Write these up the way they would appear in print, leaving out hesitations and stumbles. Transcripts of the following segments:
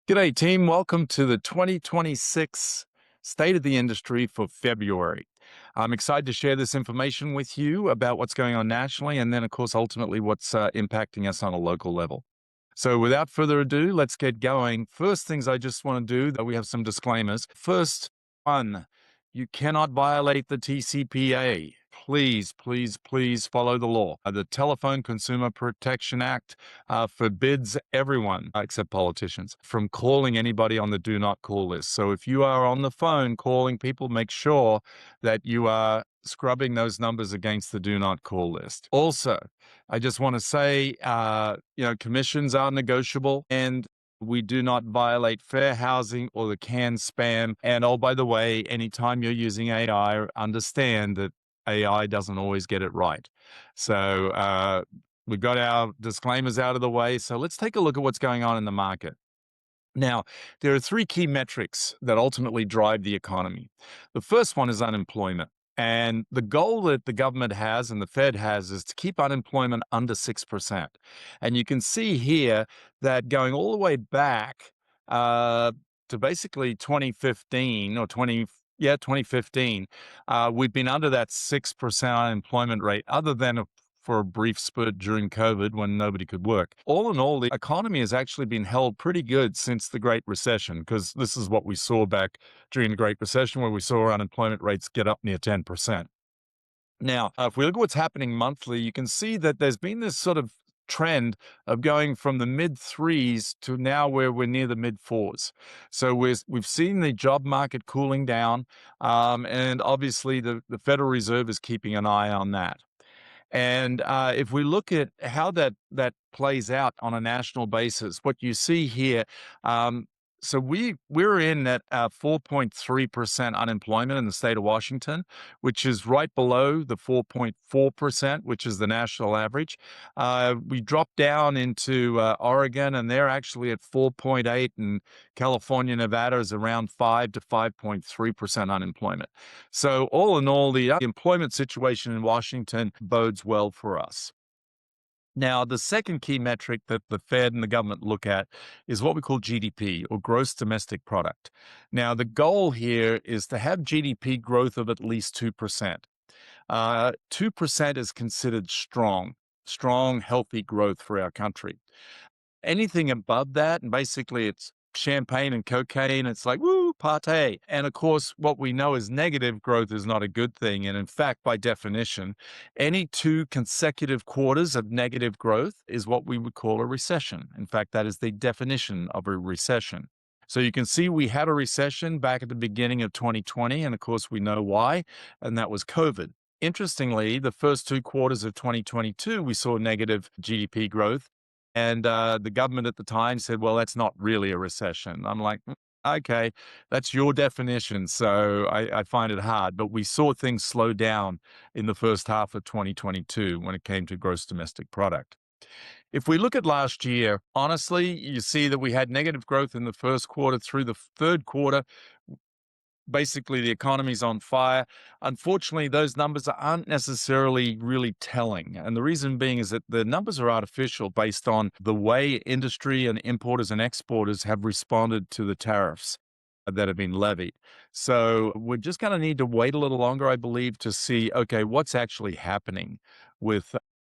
G'day, team. Welcome to the 2026 State of the Industry for February. I'm excited to share this information with you about what's going on nationally and then, of course, ultimately what's impacting us on a local level. So without further ado, let's get going. First things I just want to do, we have some disclaimers. First one, you cannot violate the TCPA. Please, please, please follow the law. The Telephone Consumer Protection Act forbids everyone, except politicians, from calling anybody on the do not call list. So if you are on the phone calling people, make sure that you are scrubbing those numbers against the do not call list. Also, I just want to say, commissions are negotiable and we do not violate fair housing or the canned spam. And oh, by the way, anytime you're using AI, understand that AI doesn't always get it right. So we've got our disclaimers out of the way. So let's take a look at what's going on in the market. Now, there are three key metrics that ultimately drive the economy. The first one is unemployment. And the goal that the government has and the Fed has is to keep unemployment under 6%. And you can see here that going all the way back uh, to basically 2015 or 2015, we've been under that 6% unemployment rate, other than for a brief spurt during COVID when nobody could work. All in all, the economy has actually been held pretty good since the Great Recession, because this is what we saw back during the Great Recession, where we saw unemployment rates get up near 10%. Now, if we look at what's happening monthly, you can see that there's been this sort of trend of going from the mid threes to now where we're near the mid fours. So we've seen the job market cooling down, and obviously the Federal Reserve is keeping an eye on that. And if we look at how that plays out on a national basis, what you see here, so we're in at 4.3% unemployment in the state of Washington, which is right below the 4.4%, which is the national average. We dropped down into Oregon, and they're actually at 4.8, and California, Nevada is around 5 to 5.3% unemployment. So all in all, the employment situation in Washington bodes well for us. Now, the second key metric that the Fed and the government look at is what we call GDP, or gross domestic product. Now, the goal here is to have GDP growth of at least 2%. 2% is considered strong, healthy growth for our country. Anything above that, and basically it's champagne and cocaine, it's like, woo, party. And of course, what we know is negative growth is not a good thing. And in fact, by definition, any two consecutive quarters of negative growth is what we would call a recession. In fact, that is the definition of a recession. So you can see we had a recession back at the beginning of 2020, and of course we know why, and that was COVID. Interestingly, the first two quarters of 2022, we saw negative GDP growth. And the government at the time said, well, that's not really a recession. I'm like, okay, that's your definition. So I find it hard. But we saw things slow down in the first half of 2022 when it came to gross domestic product. If we look at last year, honestly, you see that we had negative growth in the first quarter through the third quarter. Basically, the economy's on fire. Unfortunately, those numbers aren't necessarily really telling. And the reason being is that the numbers are artificial based on the way industry and importers and exporters have responded to the tariffs that have been levied. So we're just going to need to wait a little longer, I believe, to see, okay, what's actually happening with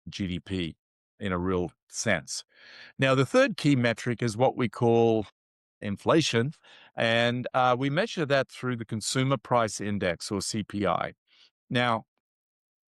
GDP in a real sense. Now, the third key metric is what we call inflation, and we measure that through the Consumer Price Index, or CPI. Now,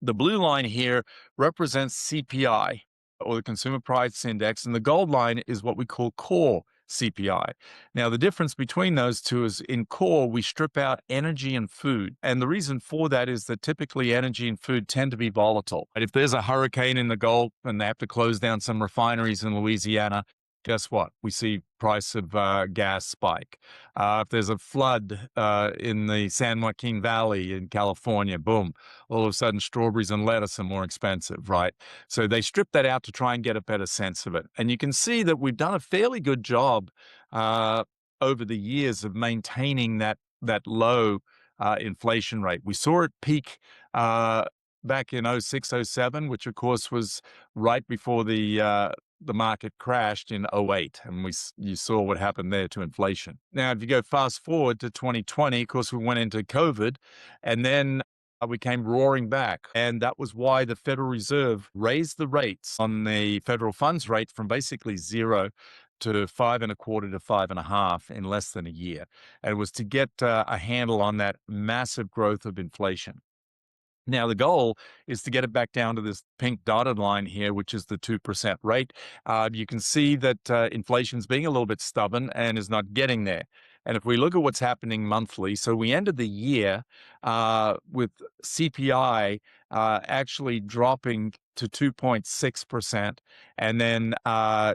the blue line here represents CPI, or the Consumer Price Index, and the gold line is what we call core CPI. Now, the difference between those two is in core, we strip out energy and food. And the reason for that is that typically energy and food tend to be volatile. And if there's a hurricane in the Gulf and they have to close down some refineries in Louisiana, guess what? We see price of gas spike. If there's a flood in the San Joaquin Valley in California, boom, all of a sudden strawberries and lettuce are more expensive, right? So they strip that out to try and get a better sense of it. And you can see that we've done a fairly good job over the years of maintaining that low inflation rate. We saw it peak back in 06, 07, which of course was right before the the market crashed in '08, and you saw what happened there to inflation. Now, if you go fast forward to 2020, of course, we went into COVID, and then we came roaring back. And that was why the Federal Reserve raised the rates on the federal funds rate from basically zero to five and a quarter to five and a half in less than a year. And it was to get a handle on that massive growth of inflation. Now, the goal is to get it back down to this pink dotted line here, which is the 2% rate. You can see that inflation's being a little bit stubborn and is not getting there. And if we look at what's happening monthly, so we ended the year with CPI actually dropping to 2.6%, and then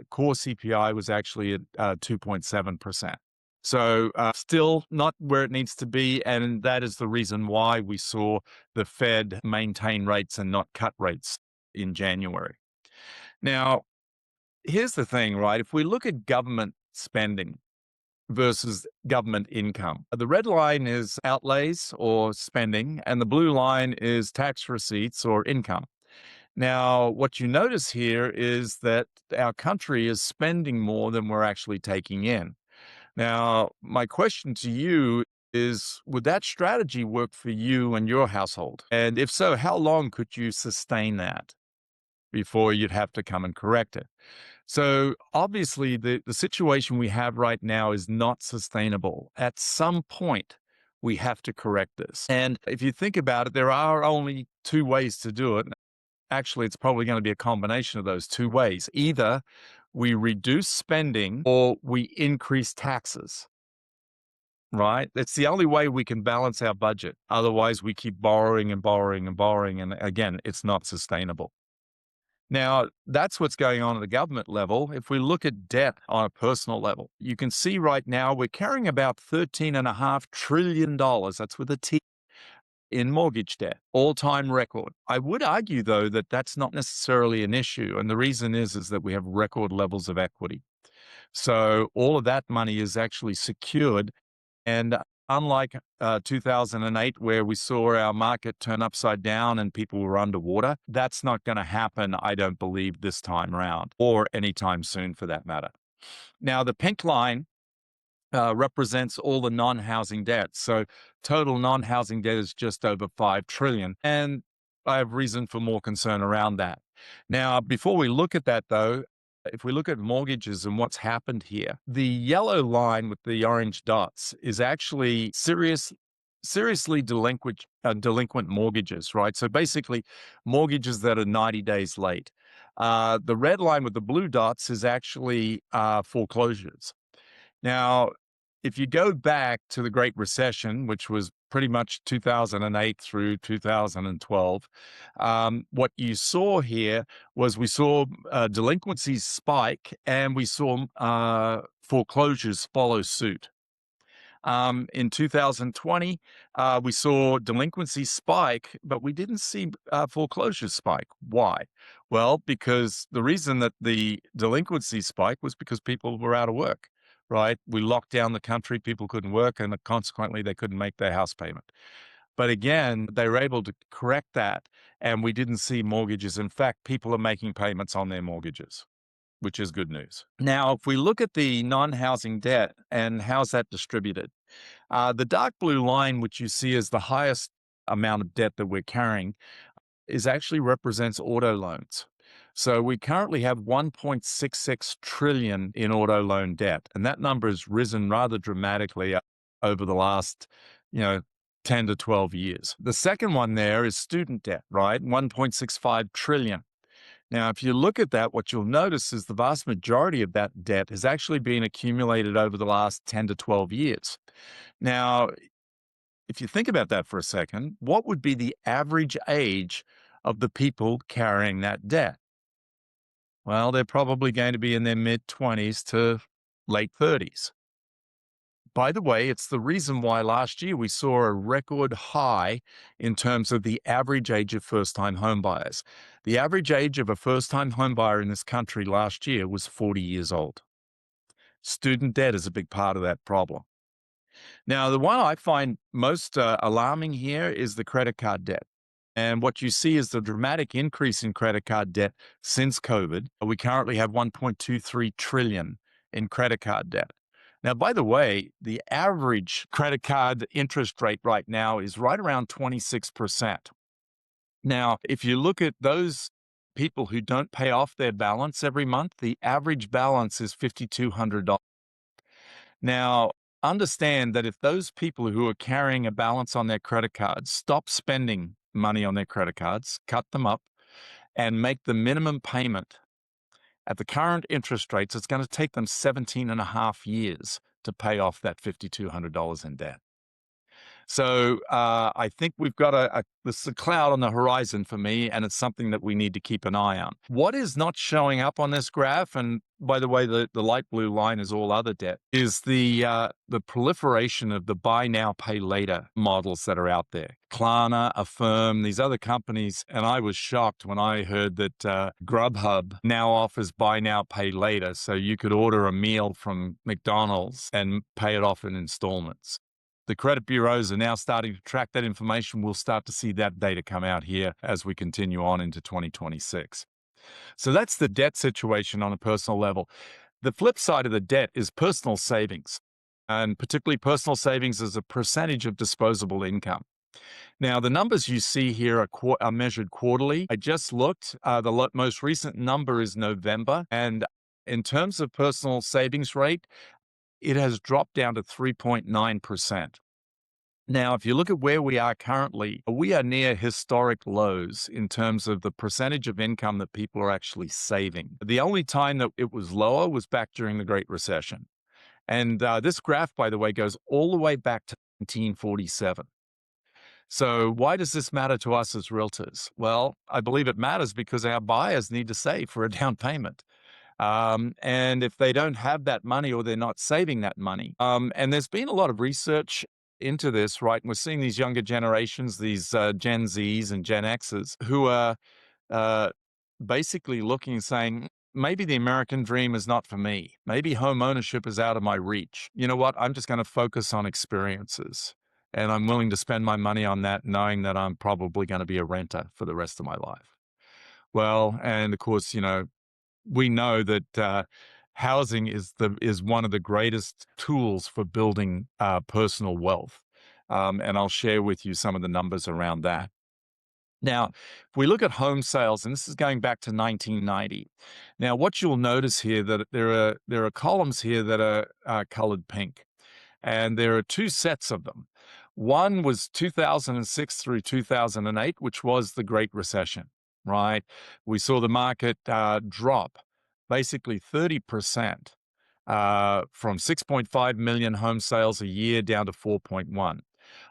core CPI was actually at 2.7%. So still not where it needs to be, and that is the reason why we saw the Fed maintain rates and not cut rates in January. Now, here's the thing, right? If we look at government spending versus government income, the red line is outlays or spending, and the blue line is tax receipts or income. Now, what you notice here is that our country is spending more than we're actually taking in. Now, my question to you is, would that strategy work for you and your household? And if so, how long could you sustain that before you'd have to come and correct it? So obviously, the situation we have right now is not sustainable. At some point, we have to correct this. And if you think about it, there are only two ways to do it. Actually, it's probably going to be a combination of those two ways. Either we reduce spending or we increase taxes, right? It's the only way we can balance our budget. Otherwise, we keep borrowing and borrowing and borrowing. And again, it's not sustainable. Now, that's what's going on at the government level. If we look at debt on a personal level, you can see right now we're carrying about $13.5 trillion. That's with a T in mortgage debt, all-time record. I would argue, though, that that's not necessarily an issue. And the reason is that we have record levels of equity. So all of that money is actually secured. And unlike 2008, where we saw our market turn upside down and people were underwater, that's not going to happen, I don't believe, this time around or anytime soon for that matter. Now, the pink line represents all the non-housing debt. So total non-housing debt is just over 5 trillion. And I have reason for more concern around that. Now, before we look at that though, if we look at mortgages and what's happened here, the yellow line with the orange dots is actually seriously delinquent mortgages, right? So basically mortgages that are 90 days late. The red line with the blue dots is actually foreclosures. Now, if you go back to the Great Recession, which was pretty much 2008 through 2012, what you saw here was we saw delinquencies spike and we saw foreclosures follow suit. In 2020, we saw delinquency spike, but we didn't see foreclosures spike. Why? Well, because the reason that the delinquency spiked was because people were out of work, right? We locked down the country, people couldn't work, and consequently, they couldn't make their house payment. But again, they were able to correct that, and we didn't see mortgages. In fact, people are making payments on their mortgages, which is good news. Now, if we look at the non-housing debt and how's that distributed, the dark blue line, which you see as the highest amount of debt that we're carrying, is actually represents auto loans. So we currently have 1.66 trillion in auto loan debt, and that number has risen rather dramatically over the last, 10 to 12 years. The second one there is student debt, right? 1.65 trillion. Now, if you look at that, what you'll notice is the vast majority of that debt has actually been accumulated over the last 10 to 12 years. Now, if you think about that for a second, what would be the average age of the people carrying that debt? Well, they're probably going to be in their mid-20s to late 30s. By the way, it's the reason why last year we saw a record high in terms of the average age of first-time homebuyers. The average age of a first-time homebuyer in this country last year was 40 years old. Student debt is a big part of that problem. Now, the one I find most alarming here is the credit card debt. And what you see is the dramatic increase in credit card debt since COVID. We currently have 1.23 trillion in credit card debt. Now, by the way, the average credit card interest rate right now is right around 26%. Now, if you look at those people who don't pay off their balance every month, the average balance is $5,200. Now, understand that if those people who are carrying a balance on their credit cards stop spending money on their credit cards, cut them up, and make the minimum payment at the current interest rates, it's going to take them 17 and a half years to pay off that $5,200 in debt. So I think we've got this is a cloud on the horizon for me, and it's something that we need to keep an eye on. What is not showing up on this graph, and by the way, the light blue line is all other debt, is the proliferation of the buy now, pay later models that are out there. Klarna, Affirm, these other companies, and I was shocked when I heard that Grubhub now offers buy now, pay later. So you could order a meal from McDonald's and pay it off in installments. The credit bureaus are now starting to track that information. We'll start to see that data come out here as we continue on into 2026. So that's the debt situation on a personal level. The flip side of the debt is personal savings, and particularly personal savings as a percentage of disposable income. Now, the numbers you see here are measured quarterly. I just looked. The most recent number is November. And in terms of personal savings rate, it has dropped down to 3.9%. Now, if you look at where we are currently, we are near historic lows in terms of the percentage of income that people are actually saving. The only time that it was lower was back during the Great Recession. And this graph, by the way, goes all the way back to 1947. So why does this matter to us as realtors? Well, I believe it matters because our buyers need to save for a down payment. And if they don't have that money or they're not saving that money, and there's been a lot of research into this, right? And we're seeing these younger generations, these Gen Zs and Gen Xs, who are uh, basically looking and saying, maybe the American dream is not for me. Maybe home ownership is out of my reach. You know what? I'm just going to focus on experiences. And I'm willing to spend my money on that, knowing that I'm probably going to be a renter for the rest of my life. Well, and of course, we know that housing is one of the greatest tools for building personal wealth, and I'll share with you some of the numbers around that. Now, if we look at home sales, and this is going back to 1990. Now, what you'll notice here that there are columns here that are colored pink, and there are two sets of them. One was 2006 through 2008, which was the Great Recession, right? We saw the market drop basically 30% from 6.5 million home sales a year down to 4.1.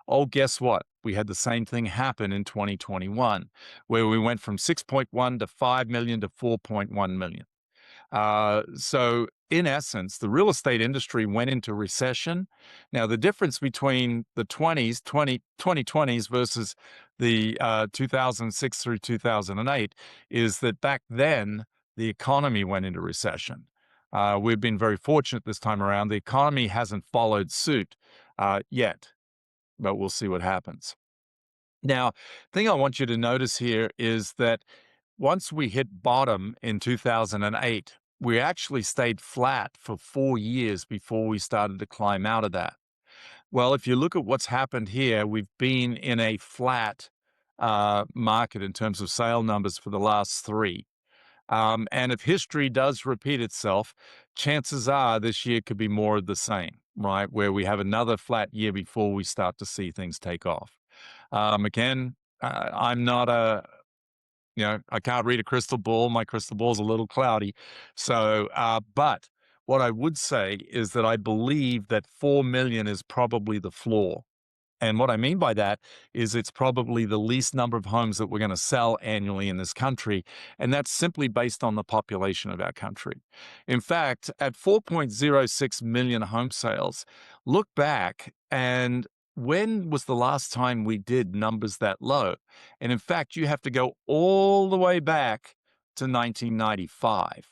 Oh, guess what? We had the same thing happen in 2021, where we went from 6.1 to 5 million to 4.1 million. So in essence, the real estate industry went into recession. Now, the difference between the 2020s versus the 2006 through 2008 is that back then, the economy went into recession. We've been very fortunate this time around. The economy hasn't followed suit yet, but we'll see what happens. Now, the thing I want you to notice here is that once we hit bottom in 2008, we actually stayed flat for 4 years before we started to climb out of that. Well, if you look at what's happened here, we've been in a flat market in terms of sale numbers for the last 3. And if history does repeat itself, chances are this year could be more of the same, right? Where we have another flat year before we start to see things take off. Again, I'm not I can't read a crystal ball. My crystal ball's a little cloudy. So, but what I would say is that I believe that 4 million is probably the floor. And what I mean by that is it's probably the least number of homes that we're going to sell annually in this country. And that's simply based on the population of our country. In fact, at 4.06 million home sales, look back and when was the last time we did numbers that low? And in fact, you have to go all the way back to 1995.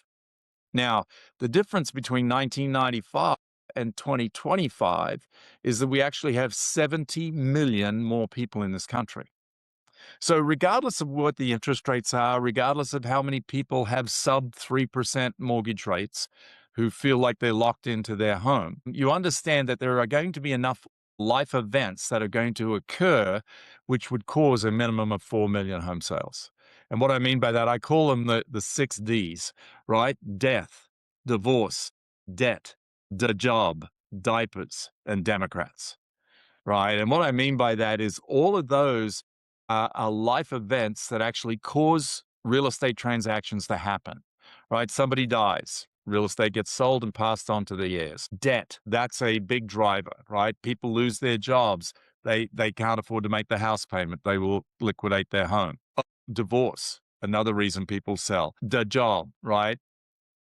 Now, the difference between 1995 and 2025 is that we actually have 70 million more people in this country. So, regardless of what the interest rates are, regardless of how many people have sub 3% mortgage rates who feel like they're locked into their home, you understand that there are going to be enough life events that are going to occur which would cause a minimum of 4 million home sales. And what I mean by that, I call them the 6 Ds, right? Death, divorce, debt, the job, diapers, and Democrats. Right. And what I mean by that is all of those are life events that actually cause real estate transactions to happen. Right. Somebody dies. Real estate gets sold and passed on to the heirs. Debt, that's a big driver, right? People lose their jobs. They can't afford to make the house payment. They will liquidate their home. Divorce, another reason people sell. The job, right?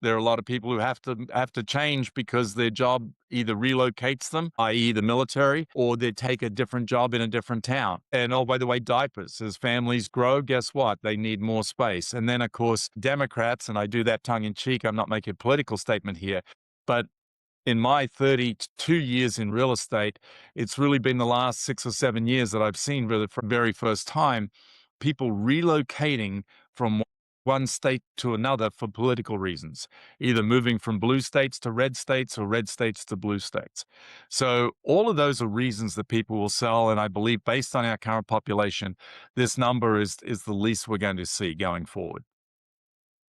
There are a lot of people who have to change because their job either relocates them, i.e., the military, or they take a different job in a different town. And oh, by the way, diapers. As families grow, guess what? They need more space. And then, of course, Democrats, and I do that tongue in cheek, I'm not making a political statement here, but in my 32 years in real estate, it's really been the last 6 or 7 years that I've seen really for the very first time people relocating from one state to another for political reasons, either moving from blue states to red states or red states to blue states. So all of those are reasons that people will sell. And I believe based on our current population, this number is the least we're going to see going forward.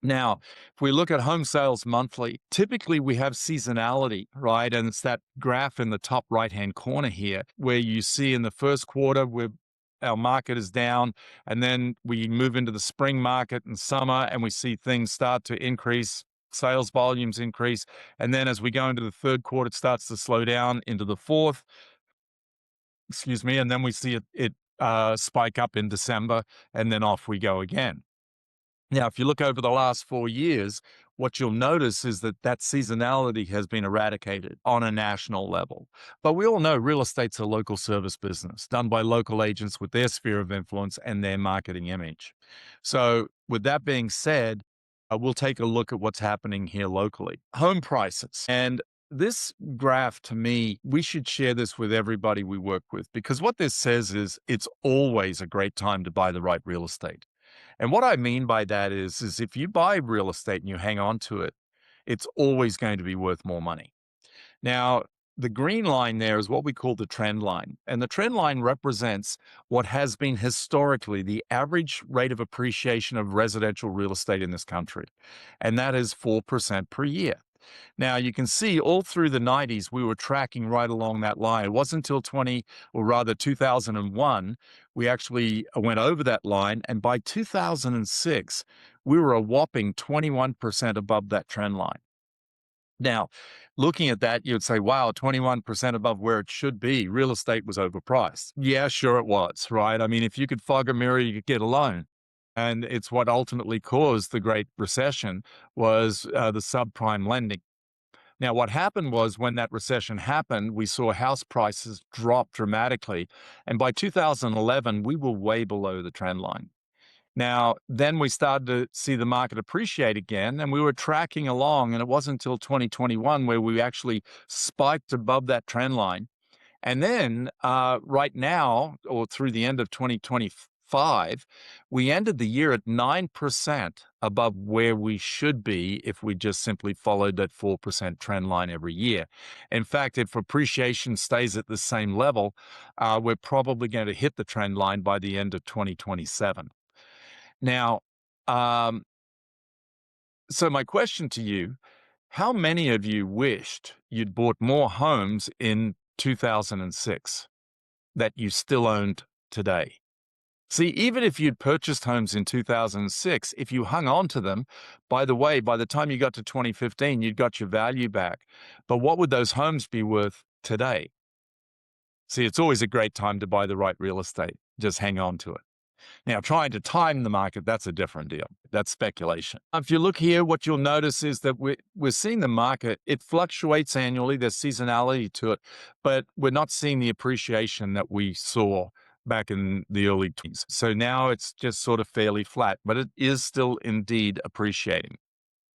Now, if we look at home sales monthly, typically we have seasonality, right? And it's that graph in the top right-hand corner here where you see in the first quarter where our market is down, and then we move into the spring market and summer, and we see things start to increase, sales volumes increase. And then as we go into the third quarter, it starts to slow down into the fourth, excuse me, and then we see it spike up in December, and then off we go again. Now, if you look over the last 4 years, what you'll notice is that that seasonality has been eradicated on a national level. But we all know real estate's a local service business done by local agents with their sphere of influence and their marketing image. So, with that being said, we'll take a look at what's happening here locally. Home prices. And this graph, to me, we should share this with everybody we work with because what this says is it's always a great time to buy the right real estate. And what I mean by that is if you buy real estate and you hang on to it, it's always going to be worth more money. Now, the green line there is what we call the trend line. And the trend line represents what has been historically the average rate of appreciation of residential real estate in this country. And that is 4% per year. Now, you can see all through the 90s, we were tracking right along that line. It wasn't until 2001, we actually went over that line. And by 2006, we were a whopping 21% above that trend line. Now, looking at that, you'd say, wow, 21% above where it should be. Real estate was overpriced. Yeah, sure it was, right? I mean, if you could fog a mirror, you could get a loan. And it's what ultimately caused the Great Recession was the subprime lending. Now, what happened was when that recession happened, we saw house prices drop dramatically. And by 2011, we were way below the trend line. Now, then we started to see the market appreciate again, and we were tracking along. And it wasn't until 2021 where we actually spiked above that trend line. And then right now, or through the end of 2025, we ended the year at 9% above where we should be if we just simply followed that 4% trend line every year. In fact, if appreciation stays at the same level, we're probably going to hit the trend line by the end of 2027. Now, um, so my question to you, how many of you wished you'd bought more homes in 2006 that you still owned today? See, even if you'd purchased homes in 2006, if you hung on to them, by the way, by the time you got to 2015, you'd got your value back. But what would those homes be worth today? See, it's always a great time to buy the right real estate. Just hang on to it. Now, trying to time the market, that's a different deal. That's speculation. If you look here, what you'll notice is that we're seeing the market, it fluctuates annually. There's seasonality to it, but we're not seeing the appreciation that we saw back in the early 20s. So now it's just sort of fairly flat, but it is still indeed appreciating.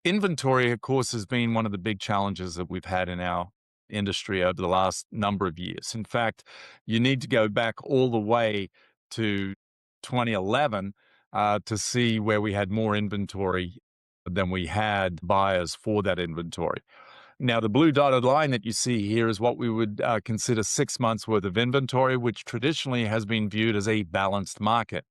Inventory, of course, has been one of the big challenges that we've had in our industry over the last number of years. In fact, you need to go back all the way to 2011 to see where we had more inventory than we had buyers for that inventory. Now, the blue dotted line that you see here is what we would consider 6 months worth of inventory, which traditionally has been viewed as a balanced market.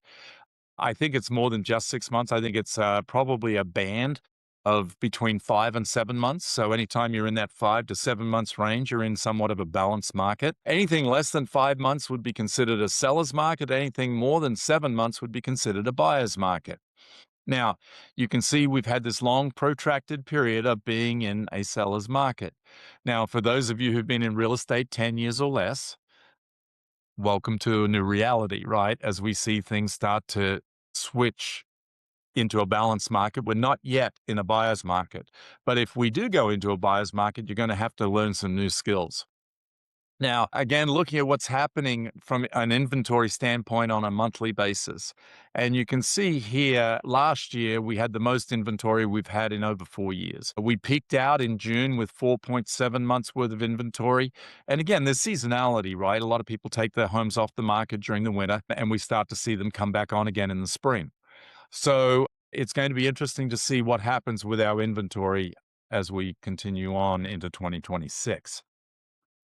I think it's more than just 6 months. I think it's probably a band of between 5 and 7 months. So anytime you're in that 5 to 7 months range, you're in somewhat of a balanced market. Anything less than 5 months would be considered a seller's market. Anything more than 7 months would be considered a buyer's market. Now, you can see we've had this long protracted period of being in a seller's market. Now, for those of you who've been in real estate 10 years or less, welcome to a new reality, right? As we see things start to switch into a balanced market. We're not yet in a buyer's market. But if we do go into a buyer's market, you're going to have to learn some new skills. Now, again, looking at what's happening from an inventory standpoint on a monthly basis. And you can see here, last year, we had the most inventory we've had in over 4 years. We peaked out in June with 4.7 months worth of inventory. And again, there's seasonality, right? A lot of people take their homes off the market during the winter, and we start to see them come back on again in the spring. So it's going to be interesting to see what happens with our inventory as we continue on into 2026.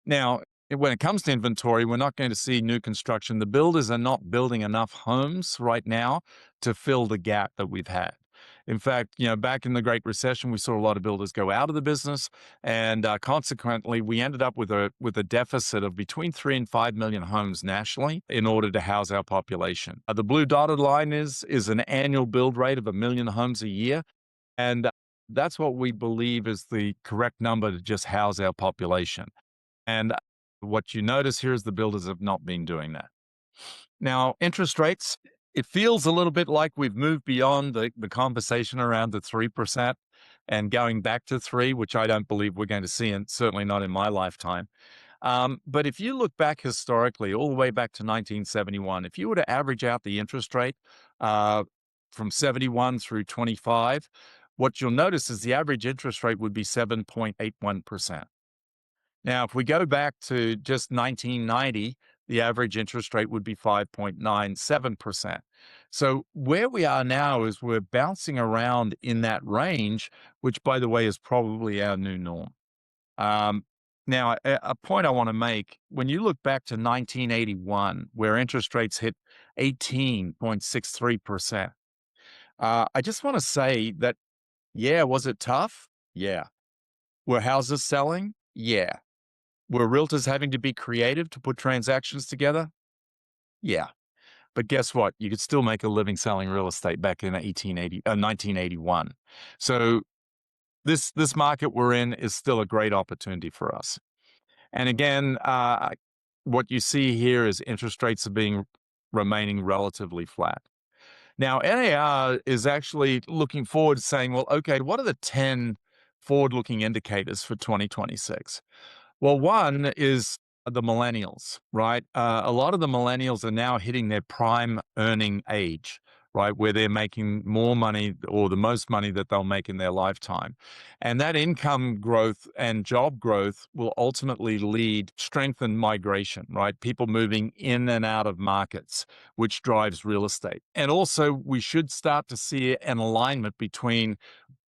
Now, when it comes to inventory, we're not going to see new construction. The builders are not building enough homes right now to fill the gap that we've had. In fact, back in the Great Recession, we saw a lot of builders go out of the business, and consequently, we ended up with a deficit of between 3 and 5 million homes nationally in order to house our population. The blue dotted line is an annual build rate of 1 million homes a year, and that's what we believe is the correct number to just house our population. And what you notice here is the builders have not been doing that. Now, interest rates, it feels a little bit like we've moved beyond the conversation around the 3% and going back to 3, which I don't believe we're going to see, and certainly not in my lifetime. But if you look back historically, all the way back to 1971, if you were to average out the interest rate from 71 through 25, what you'll notice is the average interest rate would be 7.81%. Now, if we go back to just 1990, the average interest rate would be 5.97%. So where we are now is we're bouncing around in that range, which, by the way, is probably our new norm. Now, a point I want to make, when you look back to 1981, where interest rates hit 18.63%, I just want to say that, yeah, was it tough? Yeah. Were houses selling? Yeah. Were realtors having to be creative to put transactions together? Yeah. But guess what? You could still make a living selling real estate back in 1981. So this market we're in is still a great opportunity for us. And again, what you see here is interest rates are remaining relatively flat. Now, NAR is actually looking forward to saying, well, okay, what are the 10 forward-looking indicators for 2026? Well, one is the millennials, right? A lot of the millennials are now hitting their prime earning age, right? Where they're making more money or the most money that they'll make in their lifetime. And that income growth and job growth will ultimately lead strengthened migration, right? People moving in and out of markets, which drives real estate. And also, we should start to see an alignment between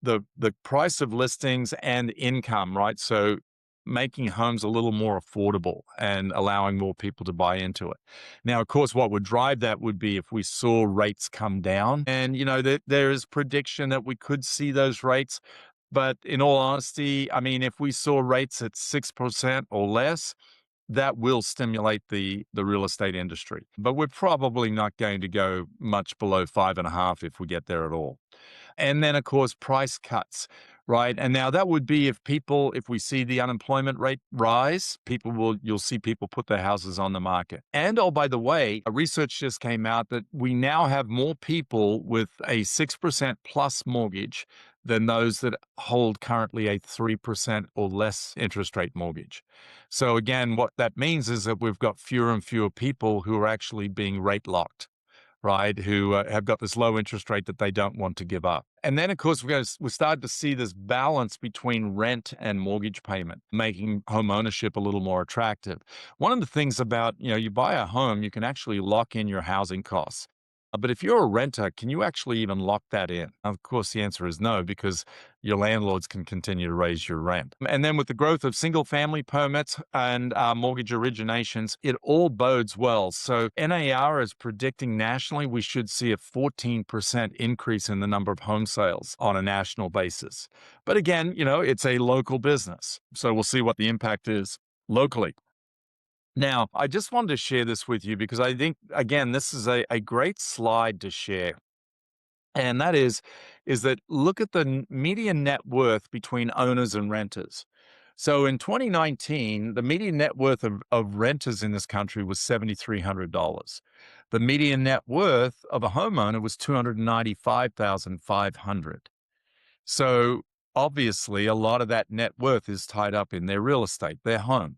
the price of listings and income, right? So making homes a little more affordable and allowing more people to buy into it. Now, of course, what would drive that would be if we saw rates come down. And, there is prediction that we could see those rates. But in all honesty, I mean, if we saw rates at 6% or less, that will stimulate the real estate industry. But we're probably not going to go much below 5.5 if we get there at all. And then, of course, price cuts, right? And now that would be if we see the unemployment rate rise, you'll see people put their houses on the market. And oh, by the way, a research just came out that we now have more people with a 6% plus mortgage than those that hold currently a 3% or less interest rate mortgage. So again, what that means is that we've got fewer and fewer people who are actually being rate locked, right, who have got this low interest rate that they don't want to give up. And then, of course, we're starting to see this balance between rent and mortgage payment, making home ownership a little more attractive. One of the things about, you buy a home, you can actually lock in your housing costs. But if you're a renter, can you actually even lock that in? Of course, the answer is no, because your landlords can continue to raise your rent. And then with the growth of single family permits and mortgage originations, it all bodes well. So NAR is predicting nationally we should see a 14% increase in the number of home sales on a national basis. But again, it's a local business. So we'll see what the impact is locally. Now, I just wanted to share this with you because I think, again, this is a great slide to share. And that is that look at the median net worth between owners and renters. So in 2019, the median net worth of renters in this country was $7,300. The median net worth of a homeowner was $295,500. So obviously, a lot of that net worth is tied up in their real estate, their home.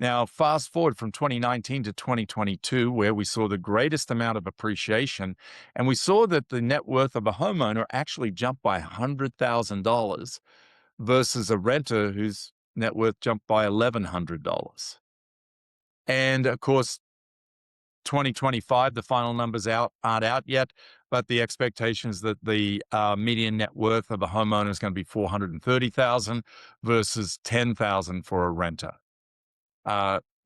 Now, fast forward from 2019 to 2022, where we saw the greatest amount of appreciation, and we saw that the net worth of a homeowner actually jumped by $100,000 versus a renter whose net worth jumped by $1,100. And of course, 2025, the final numbers aren't out yet, but the expectation is that the median net worth of a homeowner is going to be 430,000 versus 10,000 for a renter.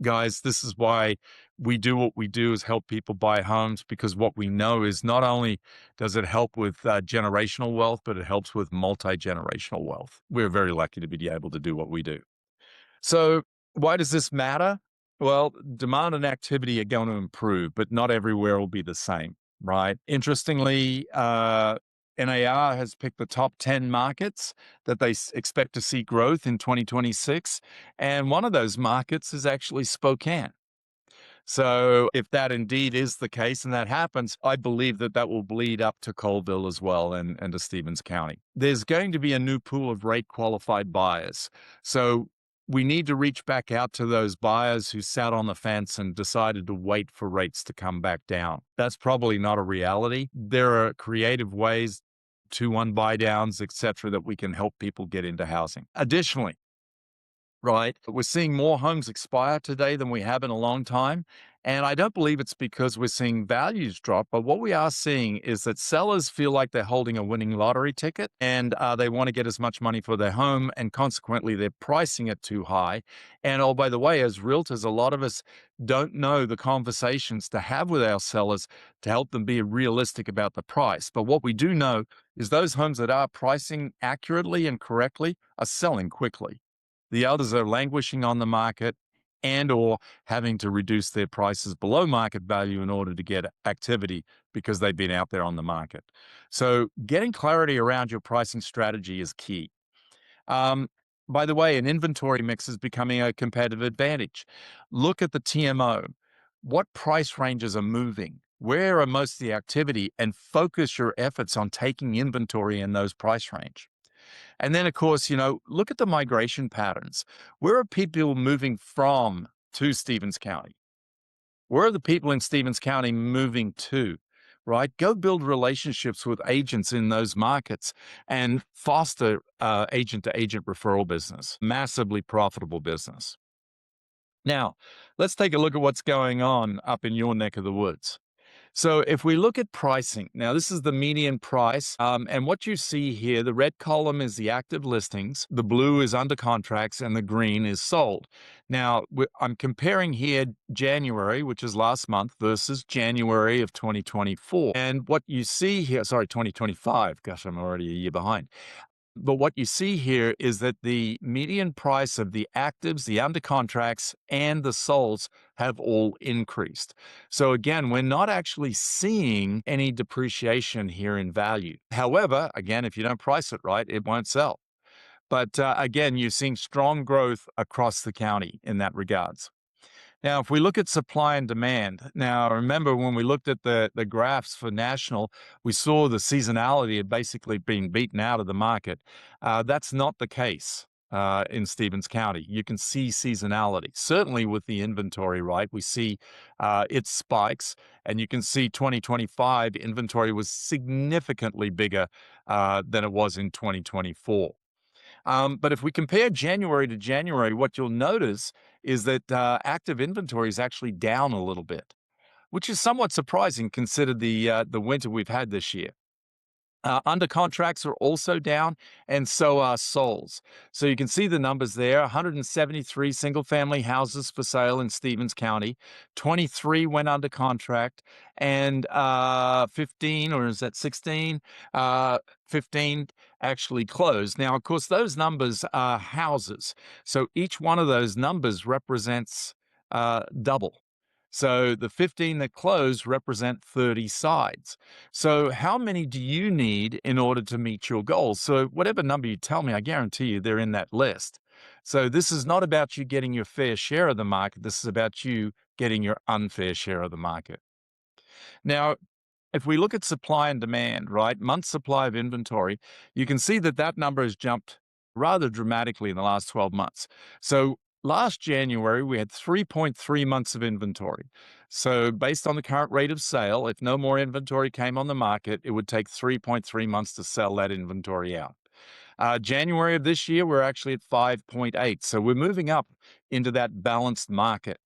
Guys, this is why we do what we do, is help people buy homes, because what we know is not only does it help with generational wealth, but it helps with multi-generational wealth. We're very lucky to be able to do what we do. So why does this matter? Well, demand and activity are going to improve, but not everywhere will be the same, right? Interestingly, NAR has picked the top 10 markets that they expect to see growth in 2026. And one of those markets is actually Spokane. So if that indeed is the case and that happens, I believe that that will bleed up to Colville as well and to Stevens County. There's going to be a new pool of rate qualified buyers. So we need to reach back out to those buyers who sat on the fence and decided to wait for rates to come back down. That's probably not a reality. There are creative ways, 2-1 buy downs, etc., that we can help people get into housing. Additionally, right, we're seeing more homes expire today than we have in a long time. And I don't believe it's because we're seeing values drop, but what we are seeing is that sellers feel like they're holding a winning lottery ticket, and they want to get as much money for their home, and consequently they're pricing it too high. And oh, by the way, as realtors, a lot of us don't know the conversations to have with our sellers to help them be realistic about the price. But what we do know is those homes that are pricing accurately and correctly are selling quickly. The others are languishing on the market and or having to reduce their prices below market value in order to get activity because they've been out there on the market. So getting clarity around your pricing strategy is key. Um, by the way, an inventory mix is becoming a competitive advantage. Look at the TMO. What price ranges are moving? Where are most of the activity? And focus your efforts on taking inventory in those price range. And then, of course, look at the migration patterns. Where are people moving from to Stevens County? Where are the people in Stevens County moving to? Right? Go build relationships with agents in those markets and foster agent to agent referral business, massively profitable business. Now, let's take a look at what's going on up in your neck of the woods. So if we look at pricing, now this is the median price, and what you see here, the red column is the active listings, the blue is under contracts, and the green is sold. Now, I'm comparing here January, which is last month, versus January of 2024. And what you see here, sorry, 2025, gosh, I'm already a year behind. But what you see here is that the median price of the actives, the under contracts, and the solds have all increased. So again, we're not actually seeing any depreciation here in value. However, again, if you don't price it right, it won't sell. But again, you're seeing strong growth across the county in that regards. Now, if we look at supply and demand, now remember when we looked at the graphs for national, we saw the seasonality had basically been beaten out of the market. That's not the case in Stevens County. You can see seasonality, certainly with the inventory, right? We see it spikes, and you can see 2025 inventory was significantly bigger than it was in 2024. But if we compare January to January, what you'll notice is that active inventory is actually down a little bit. which is somewhat surprising considered the winter we've had this year. Under contracts are also down, and so are souls. So you can see the numbers there: 173 single family houses for sale in Stevens County, 23 went under contract, and 15, or is that 16? 15 actually closed. Now, of course, those numbers are houses. So each one of those numbers represents double. So the 15 that closed represent 30 sides. So, how many do you need in order to meet your goals? So, whatever number you tell me, I guarantee you they're in that list. So, this is not about you getting your fair share of the market. This is about you getting your unfair share of the market. Now, if we look at supply and demand, right, month supply of inventory, you can see that that number has jumped rather dramatically in the last 12 months. So last January, we had 3.3 months of inventory. So based on the current rate of sale, if no more inventory came on the market, it would take 3.3 months to sell that inventory out. January of this year, we're actually at 5.8. So we're moving up into that balanced market,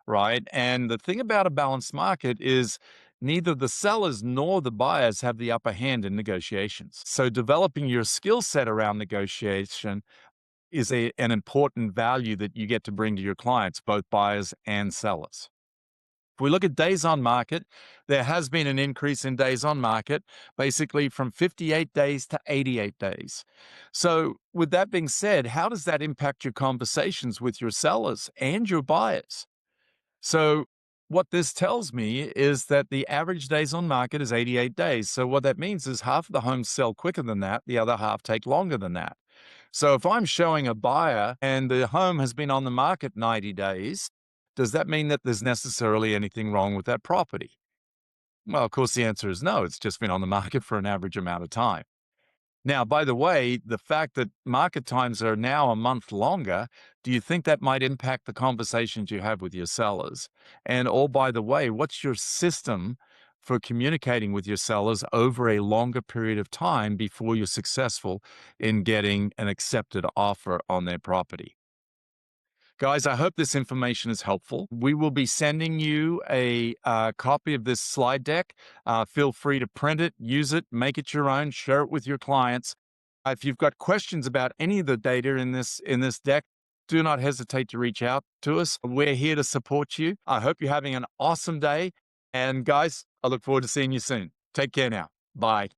right? And the thing about a balanced market is neither the sellers nor the buyers have the upper hand in negotiations. So developing your skill set around negotiation is an important value that you get to bring to your clients, both buyers and sellers. If we look at days on market, there has been an increase in days on market, basically from 58 days to 88 days. So, with that being said, how does that impact your conversations with your sellers and your buyers? So, what this tells me is that the average days on market is 88 days. So, what that means is half of the homes sell quicker than that, the other half take longer than that. So, if I'm showing a buyer and the home has been on the market 90 days, does that mean that there's necessarily anything wrong with that property? Well, of course, the answer is no. It's just been on the market for an average amount of time. Now, by the way, the fact that market times are now a month longer, do you think that might impact the conversations you have with your sellers? And oh, by the way, what's your system for communicating with your sellers over a longer period of time before you're successful in getting an accepted offer on their property? Guys, I hope this information is helpful. We will be sending you a copy of this slide deck. Feel free to print it, use it, make it your own, share it with your clients. If you've got questions about any of the data in this deck, do not hesitate to reach out to us. We're here to support you. I hope you're having an awesome day. And guys, I look forward to seeing you soon. Take care now. Bye.